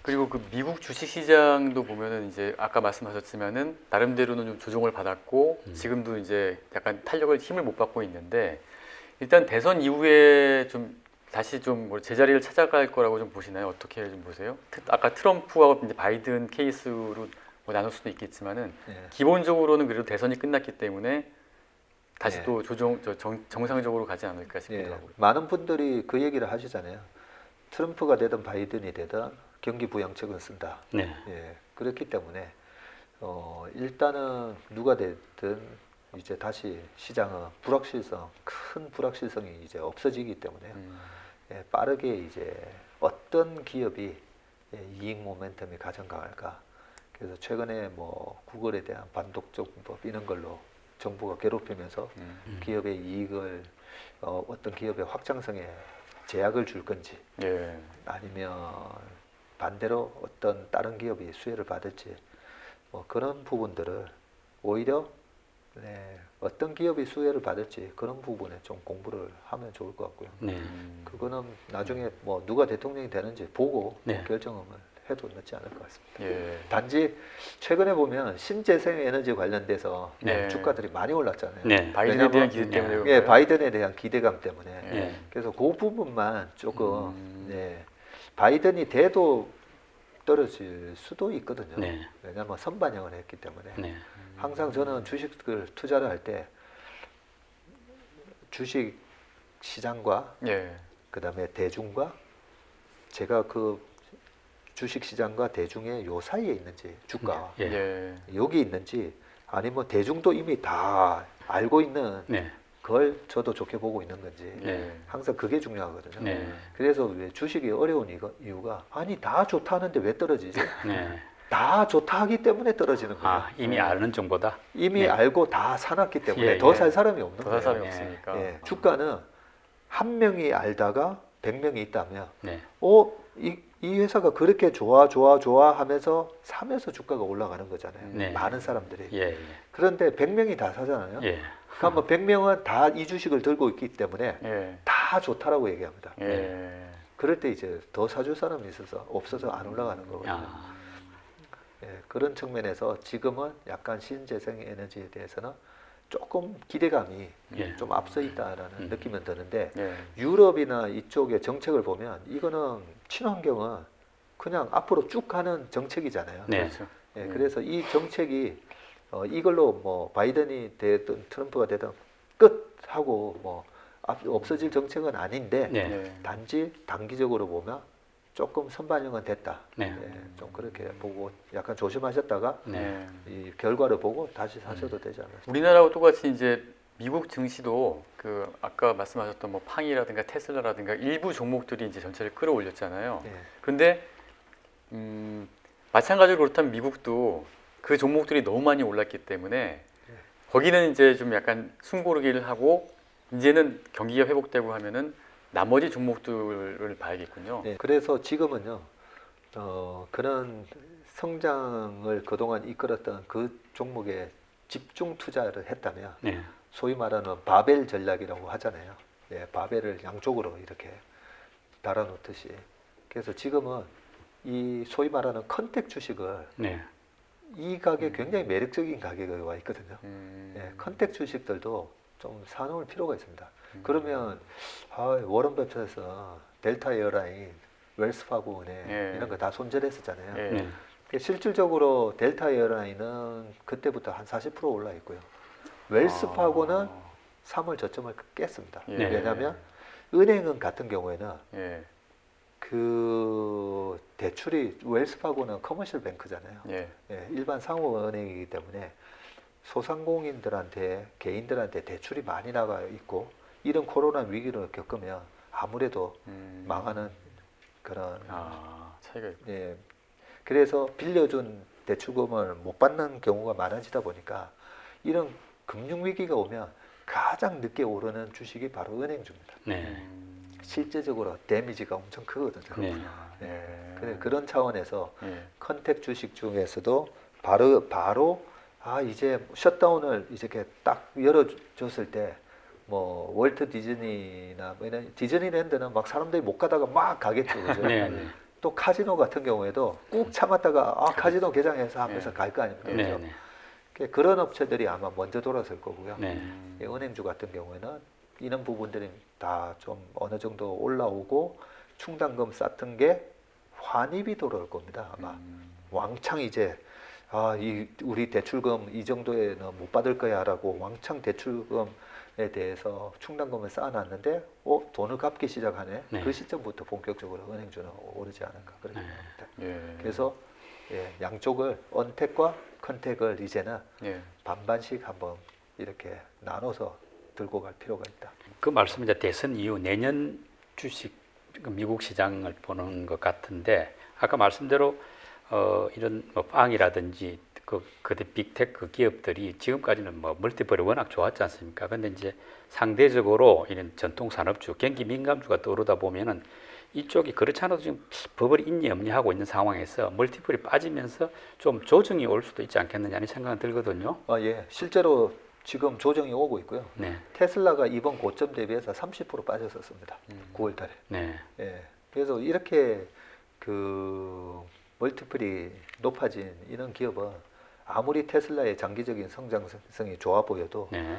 그리고 그 미국 주식시장도 보면은 이제 아까 말씀하셨지만은 나름대로는 좀 조정을 받았고 지금도 이제 약간 탄력을 힘을 못 받고 있는데 일단 대선 이후에 좀 다시 좀 뭐 제자리를 찾아갈 거라고 좀 보시나요? 어떻게 좀 보세요? 아까 트럼프하고 이제 바이든 케이스로 뭐 나눌 수도 있겠지만은 예. 기본적으로는 그래도 대선이 끝났기 때문에 다시 예. 또 정상적으로 가지 않을까 싶기도 예. 하고요. 많은 분들이 그 얘기를 하시잖아요. 트럼프가 되든 바이든이 되든 경기 부양책은 쓴다. 네. 예. 그렇기 때문에 일단은 누가 되든 이제 다시 시장은 큰 불확실성이 이제 없어지기 때문에 예, 빠르게 이제 어떤 기업이 예, 이익 모멘텀이 가장 강할까. 그래서 최근에 뭐 구글에 대한 반독점법 이런 걸로 정부가 괴롭히면서 기업의 이익을 어떤 기업의 확장성에 제약을 줄 건지 예. 아니면 반대로 어떤 다른 기업이 수혜를 받을지 뭐 그런 부분들을 오히려 네, 어떤 기업이 수혜를 받을지 그런 부분에 좀 공부를 하면 좋을 것 같고요. 네. 그거는 나중에 뭐 누가 대통령이 되는지 보고 네. 결정을 해도 늦지 않을 것 같습니다. 예. 단지 최근에 보면 신재생 에너지 관련돼서 네. 주가들이 많이 올랐잖아요. 네. 바이든에 대한 왜냐면 기대 때문에 예, 그런가요? 바이든에 대한 기대감 때문에. 예. 그래서 그 부분만 조금 네, 바이든이 돼도 떨어질 수도 있거든요. 네. 왜냐하면 선반영을 했기 때문에. 네. 항상 저는 주식을 투자를 할 때 주식 시장과 예. 그다음에 대중과 제가 그 주식 시장과 대중의 요 사이에 있는지 주가 예. 예. 여기 있는지 아니면 대중도 이미 다 알고 있는 네. 걸 저도 좋게 보고 있는 건지 예. 항상 그게 중요하거든요. 네. 그래서 왜 주식이 어려운 이유가 아니 다 좋다는데 왜 떨어지지? 네. 다 좋다 하기 때문에 떨어지는 거예요. 아, 이미 아는 정보다. 이미 네. 알고 다 사놨기 때문에 예, 더 예. 살 사람이 없는 더 거예요. 살 사람이 예. 없으니까. 예, 주가는 한 명이 알다가 100명이 있다면 네. 이 회사가 그렇게 좋아 하면서 사면서 주가가 올라가는 거잖아요. 네. 많은 사람들이. 예. 예. 그런데 100명이 다 사잖아요. 예. 그러면 100명은 다 이 주식을 들고 있기 때문에 예. 다 좋다라고 얘기합니다. 예. 그럴 때 이제 더 사줄 사람이 없어서 안 올라가는 거거든요. 아. 예, 그런 측면에서 지금은 약간 신재생 에너지에 대해서는 조금 기대감이 예. 좀 앞서 있다라는 느낌은 드는데 예. 유럽이나 이쪽의 정책을 보면 이거는 친환경은 그냥 앞으로 쭉 가는 정책이잖아요. 네. 그렇죠. 예, 그래서 이 정책이 이걸로 뭐 바이든이 되든 트럼프가 되든 끝하고 뭐 없어질 정책은 아닌데 네. 예. 단지 단기적으로 보면 조금 선반영은 됐다. 네. 예, 좀 그렇게 보고 약간 조심하셨다가 네. 예. 이 결과를 보고 다시 사셔도 되지 않을까. 우리나라하고 똑같이 이제 미국 증시도 그 아까 말씀하셨던 뭐 팡이라든가 테슬라라든가 일부 종목들이 이제 전체를 끌어올렸잖아요. 예, 근데 마찬가지로 그렇다면 미국도 그 종목들이 너무 많이 올랐기 때문에 거기는 이제 좀 약간 숨고르기를 하고 이제는 경기가 회복되고 하면은 나머지 종목들을 봐야겠군요. 예, 그래서 지금은요 그런 성장을 그동안 이끌었던 그 종목에 집중 투자를 했다면 네. 소위 말하는 바벨 전략이라고 하잖아요. 예, 바벨을 양쪽으로 이렇게 달아놓듯이. 그래서 지금은 이 소위 말하는 컨택 주식을 네. 이 가격 굉장히 매력적인 가격에 와 있거든요. 음. 예, 컨택 주식들도 좀 사놓을 필요가 있습니다. 그러면 워런 버핏에서 델타 에어라인, 웰스파고은행 예. 이런 거 다 손절했었잖아요. 예. 네. 실질적으로 델타 에어라인은 그때부터 한 40% 올라 있고요. 웰스파고는 3월 저점을 깼습니다. 예. 왜냐하면 은행은 같은 경우에는 예. 그 대출이 웰스파고는 커머셜 뱅크잖아요. 예. 예, 일반 상호은행이기 때문에 소상공인들한테 개인들한테 대출이 많이 나가 있고 이런 코로나 위기를 겪으면 아무래도 망하는 그런 차이가 있고. 예, 그래서 빌려준 대출금을 못 받는 경우가 많아지다 보니까 이런 금융 위기가 오면 가장 늦게 오르는 주식이 바로 은행주입니다. 네. 실제적으로 데미지가 엄청 크거든요. 네. 예, 그런 차원에서 예. 컨택 주식 중에서도 바로 이제 셧다운을 이렇게 딱 열어줬을 때 뭐 월트 디즈니나 뭐 이런 디즈니랜드는 막 사람들이 못 가다가 막 가겠죠, 그죠? 네. 네. 또 카지노 같은 경우에도 꾹 참았다가 카지노 개장해서 하면서 갈 거 아닙니까? 네, 그죠? 네. 그런 업체들이 아마 먼저 돌아설 거고요. 네. 은행주 같은 경우에는 이런 부분들이 다 좀 어느 정도 올라오고 충당금 쌓던 게 환입이 돌아올 겁니다. 아마 왕창 이제 우리 대출금 이 정도에는 못 받을 거야라고 왕창 대출금에 대해서 충당금을 쌓아놨는데 돈을 갚기 시작하네. 네. 그 시점부터 본격적으로 은행주는 오르지 않을까 그렇게 생각합니다. 예. 그래서 양쪽을 언택과 컨택을 이제는 예. 반반씩 한번 이렇게 나눠서 들고 갈 필요가 있다. 그 말씀 이제 대선 이후 내년 주식 미국 시장을 보는 것 같은데 아까 말씀대로 이런 뭐 빵이라든지 그때 빅테크 기업들이 지금까지는 뭐 멀티플이 워낙 좋았지 않습니까? 근데 이제 상대적으로 이런 전통 산업주, 경기 민감주가 떠오르다 보면은 이쪽이 그렇지 않아도 지금 버블이 있니 없니 하고 있는 상황에서 멀티플이 빠지면서 좀 조정이 올 수도 있지 않겠느냐 는 생각이 들거든요. 예, 실제로 지금 조정이 오고 있고요. 네, 테슬라가 이번 고점 대비해서 30% 빠졌었습니다. 9월달에. 네, 예, 그래서 이렇게 그 멀티플이 높아진 이런 기업은 아무리 테슬라의 장기적인 성장성이 좋아 보여도 네,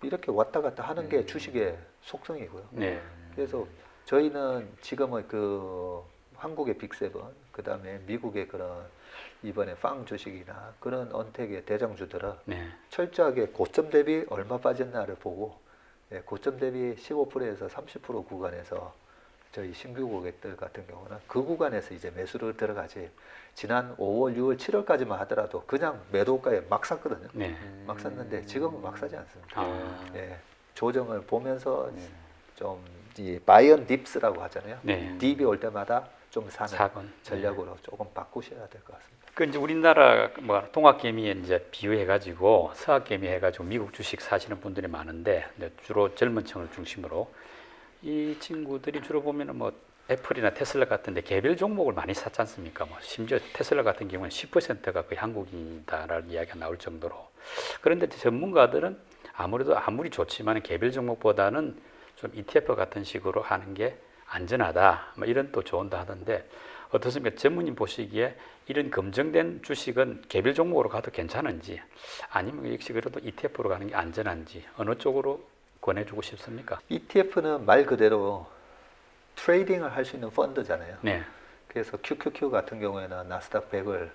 이렇게 왔다 갔다 하는 게 주식의 속성이고요. 네, 그래서 저희는 지금은 그 한국의 빅세븐, 그 다음에 미국의 그런 이번에 빵 주식이나 그런 언택의 대장주들은 네, 철저하게 고점 대비 얼마 빠졌나를 보고 고점 대비 15%에서 30% 구간에서 저희 신규 고객들 같은 경우는 그 구간에서 이제 매수를 들어가지 지난 5월, 6월, 7월까지만 하더라도 그냥 매도가에 막 샀거든요. 네. 막 샀는데 지금은 막 사지 않습니다. 아, 조정을 보면서 좀 이 바이언 딥스라고 하잖아요. 네. 딥이 올 때마다 좀 사는 사건. 전략으로 조금 바꾸셔야 될 것 같습니다. 그 이제 우리나라 뭐 동학개미에 이제 비유해가지고 서학개미 해가지고 미국 주식 사시는 분들이 많은데 이제 주로 젊은 층을 중심으로 이 친구들이 주로 보면은 뭐 애플이나 테슬라 같은데 개별 종목을 많이 샀지 않습니까? 뭐 심지어 테슬라 같은 경우는 10%가 거의 한국인이다라는 이야기가 나올 정도로. 그런데 전문가들은 아무래도 아무리 좋지만 개별 종목보다는 좀 ETF 같은 식으로 하는 게 안전하다. 뭐 이런 또 조언도 하던데 어떻습니까? 전문님 보시기에 이런 검증된 주식은 개별 종목으로 가도 괜찮은지 아니면 역시 그래도 ETF로 가는 게 안전한지 어느 쪽으로 권해주고 싶습니까? ETF는 말 그대로 트레이딩을 할 수 있는 펀드잖아요. 네, 그래서 QQQ 같은 경우에는 나스닥 100을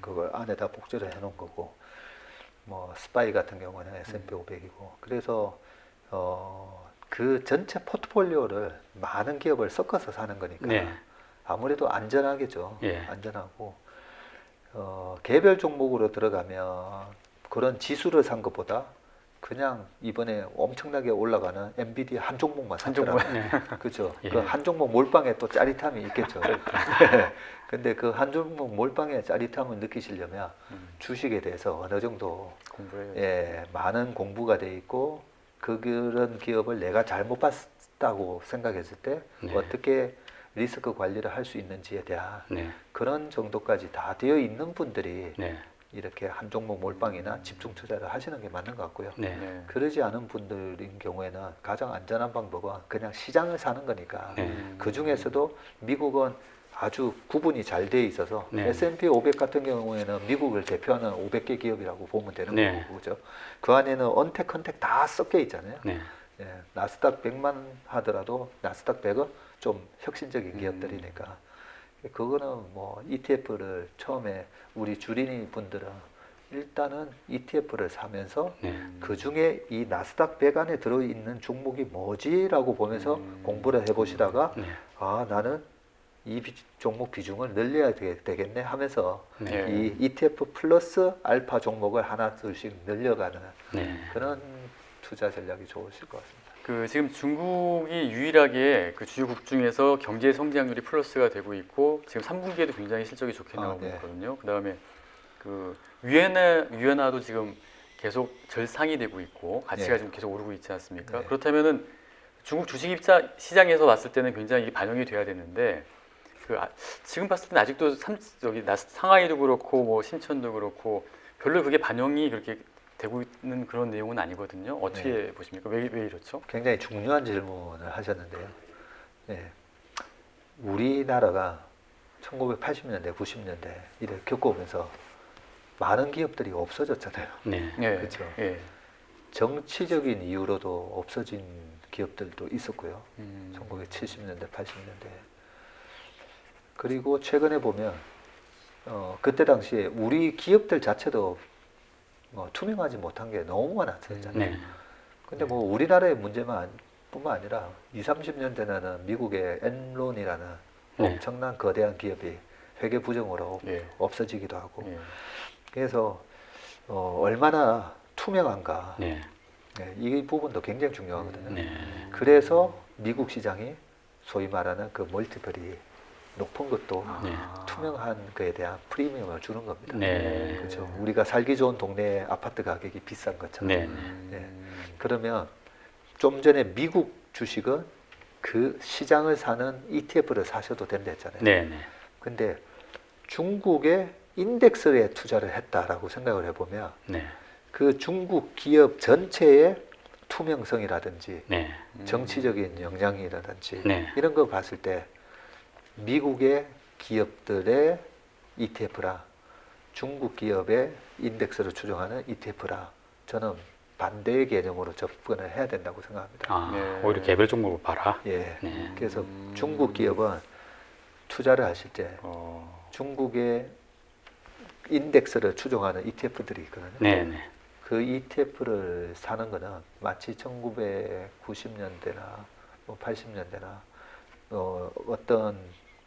그걸 안에다 복제를 해놓은 거고, 뭐 스파이 같은 경우는 S&P 500이고, 그래서 그 전체 포트폴리오를 많은 기업을 섞어서 사는 거니까 네. 아무래도 안전하겠죠. 예. 안전하고 개별 종목으로 들어가면 그런 지수를 산 것보다 그냥 이번에 엄청나게 올라가는 엔비디아 한 종목만 샀더라고요. 네. 그렇죠. 예. 그 한 종목 몰빵에 또 짜릿함이 있겠죠. 근데 그 한 종목 몰빵의 짜릿함을 느끼시려면 주식에 대해서 어느 정도 공부해요. 많은 공부가 돼 있고 그런 기업을 내가 잘못 봤다고 생각했을 때 네. 어떻게 리스크 관리를 할 수 있는지에 대한 네, 그런 정도까지 다 되어 있는 분들이 네, 이렇게 한 종목 몰빵이나 집중 투자를 하시는 게 맞는 것 같고요. 네, 네. 그러지 않은 분들인 경우에는 가장 안전한 방법은 그냥 시장을 사는 거니까 네. 그 중에서도 미국은 아주 구분이 잘 돼 있어서 네. S&P 500 같은 경우에는 미국을 대표하는 500개 기업이라고 보면 되는 네. 거고 그죠? 그 안에는 언택 컨택 다 섞여 있잖아요. 네, 나스닥 100만 하더라도 나스닥 100은 좀 혁신적인 기업들이니까 그거는 뭐 ETF를 처음에 우리 주린이 분들은 일단은 ETF를 사면서 네. 그 중에 이 나스닥 100 안에 들어있는 종목이 뭐지라고 보면서 공부를 해보시다가 네. 나는 이 종목 비중을 늘려야 되겠네 하면서 네. 이 ETF 플러스 알파 종목을 하나 둘씩 늘려가는 네. 그런 투자 전략이 좋으실 것 같습니다. 그 지금 중국이 유일하게 그 주요국 중에서 경제 성장률이 플러스가 되고 있고 지금 3분기에도 굉장히 실적이 좋게 나오고 네. 있거든요. 그다음에 그 위엔화도 지금 계속 절상이 되고 있고 가치가 네. 지금 계속 오르고 있지 않습니까? 네. 그렇다면은 중국 주식 시장에서 봤을 때는 굉장히 반영이 돼야 되는데 지금 봤을 때는 아직도 상하이도 그렇고 뭐 신천도 그렇고 별로 그게 반영이 그렇게 되고 있는 그런 내용은 아니거든요. 어떻게 보십니까? 왜 이렇죠? 굉장히 중요한 질문을 하셨는데요. 네. 우리나라가 1980년대, 90년대 이래 겪어오면서 많은 기업들이 없어졌잖아요. 네. 예. 그렇죠. 예. 정치적인 이유로도 없어진 기업들도 있었고요. 음. 1970년대, 80년대. 그리고 최근에 보면 그때 당시에 우리 기업들 자체도 투명하지 못한 게 너무 많았잖아요. 네. 근데 뭐 우리나라의 뿐만 아니라 20, 30년 전에는 미국의 엔론이라는 네. 엄청난 거대한 기업이 회계 부정으로 예. 없어지기도 하고 예. 그래서 얼마나 투명한가 네. 네, 이 부분도 굉장히 중요하거든요. 네. 그래서 미국 시장이 소위 말하는 그 멀티플이 높은 것도 네. 투명한 거에 대한 프리미엄을 주는 겁니다. 네. 그렇죠. 우리가 살기 좋은 동네 아파트 가격이 비싼 것처럼. 네. 네. 그러면 좀 전에 미국 주식은 그 시장을 사는 ETF를 사셔도 된다 했잖아요. 네. 네. 근데 중국의 인덱스에 투자를 했다라고 생각을 해보면 네. 그 중국 기업 전체의 투명성이라든지 네. 정치적인 영향이라든지 네. 이런 거 봤을 때 미국의 기업들의 ETF라 중국 기업의 인덱스를 추종하는 ETF라 저는 반대의 개념으로 접근을 해야 된다고 생각합니다. 아, 네. 오히려 개별 종목을 봐라. 예. 네. 그래서 중국 기업은 투자를 하실 때 어. 중국의 인덱스를 추종하는 ETF들이 있거든요. 네. 네. 그 ETF를 사는 거는 마치 1990년대나 뭐 80년대나 어떤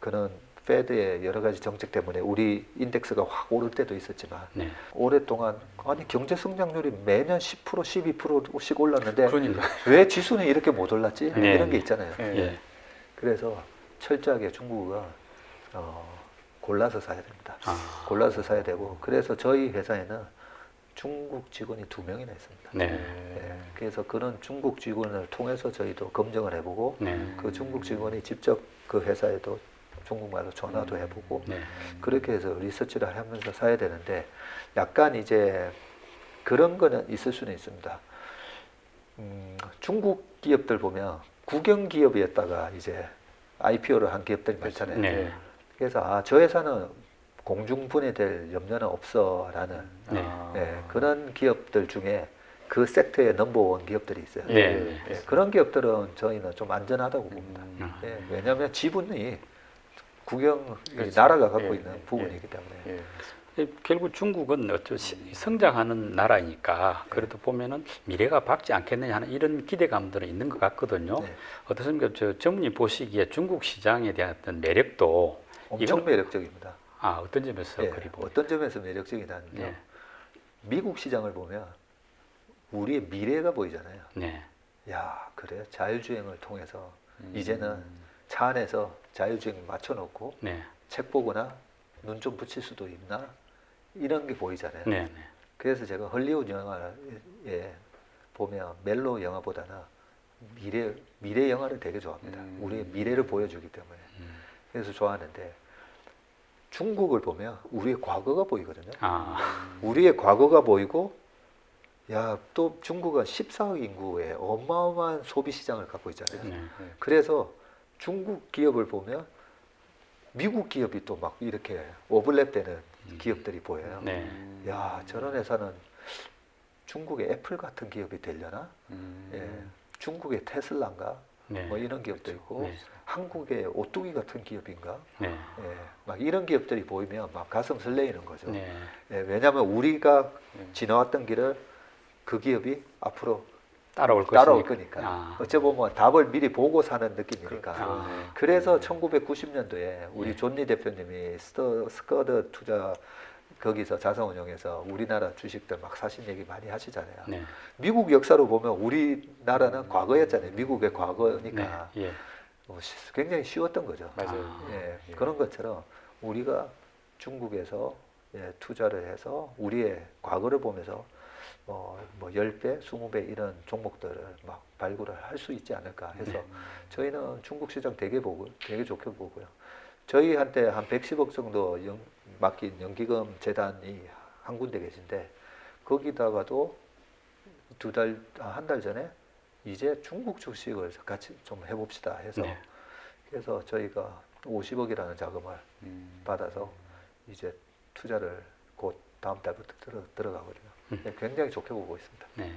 그런 페드의 여러 가지 정책 때문에 우리 인덱스가 확 오를 때도 있었지만 네. 오랫동안 아니 경제 성장률이 매년 10% 12%씩 올랐는데 그러니까. 왜 지수는 이렇게 못 올랐지? 네. 이런 게 있잖아요. 예. 예. 그래서 철저하게 중국은 골라서 사야 됩니다. 아. 골라서 사야 되고 그래서 저희 회사에는 중국 직원이 2명이나 있습니다. 네. 예, 그래서 그런 중국 직원을 통해서 저희도 검증을 해보고 네. 그 중국 직원이 직접 그 회사에도 중국말로 전화도 해보고 네. 그렇게 해서 리서치를 하면서 사야 되는데 약간 이제 그런 거는 있을 수는 있습니다. 중국 기업들 보면 국영 기업이었다가 이제 IPO를 한 기업들이 많잖아요. 네. 그래서 저 회사는 공중분해될 염려는 없어라는 네. 예, 그런 기업들 중에 그 섹터의 넘버원 기업들이 있어요. 네. 예, 그런 기업들은 저희는 좀 안전하다고 봅니다. 음. 예, 왜냐하면 지분이 국영 그렇죠. 나라가 갖고 예, 있는 예, 부분이기 때문에 예. 결국 중국은 성장하는 나라니까 그래도 보면은 미래가 밝지 않겠느냐 하는 이런 기대감들은 있는 것 같거든요. 네. 어떻습니까? 저 전문님 보시기에 중국 시장에 대한 어떤 매력도 엄청 이건- 매력적입니다. 어떤 점에서 예, 그리 보여요? 어떤 점에서 매력적이냐면요. 네. 미국 시장을 보면 우리의 미래가 보이잖아요. 네. 야, 그래 자율주행을 통해서 음. 이제는 차 안에서 자율주행 맞춰놓고 네. 책 보거나 눈 좀 붙일 수도 있나 이런 게 보이잖아요. 네. 네. 그래서 제가 헐리우드 영화에 보면 멜로 영화보다는 미래 영화를 되게 좋아합니다. 우리의 미래를 보여주기 때문에 그래서 좋아하는데 중국을 보면 우리의 과거가 보이거든요. 우리의 과거가 보이고 야, 또 중국은 14억 인구의 어마어마한 소비 시장을 갖고 있잖아요. 네. 그래서 중국 기업을 보면 미국 기업이 또 막 이렇게 오버랩되는 기업들이 보여요. 네. 야, 저런 회사는 중국의 애플 같은 기업이 되려나? 예, 중국의 테슬라인가? 네. 뭐 이런 기업도 있고 네. 한국의 오뚜기 같은 기업인가? 네. 예, 막 이런 기업들이 보이면 막 가슴 설레이는 거죠. 네. 예, 왜냐하면 우리가 네. 지나왔던 길을 그 기업이 앞으로 따라올 따라올 것이니까. 거니까. 어찌 보면 답을 미리 보고 사는 느낌이니까. 그러네. 그래서 1990년도에 우리 네. 존리 대표님이 스커드 투자 거기서 자산운용에서 우리나라 주식들 막 사신 얘기 많이 하시잖아요. 네. 미국 역사로 보면 우리나라는 과거였잖아요. 미국의 과거니까 네. 예. 굉장히 쉬웠던 거죠. 맞아요. 예, 예. 그런 것처럼 우리가 중국에서 투자를 해서 우리의 과거를 보면서 뭐 10배, 20배 이런 종목들을 막 발굴을 할 수 있지 않을까 해서 네. 저희는 중국 시장 되게 좋게 보고요. 저희한테 한 110억 정도 맡긴 연기금 재단이 한 군데 계신데 거기다가도 한 달 전에 이제 중국 주식을 같이 좀 해봅시다 해서 네. 그래서 저희가 50억이라는 자금을 받아서 이제 투자를 곧 다음 달부터 들어가거든요. 굉장히 좋게 보고 있습니다. 네.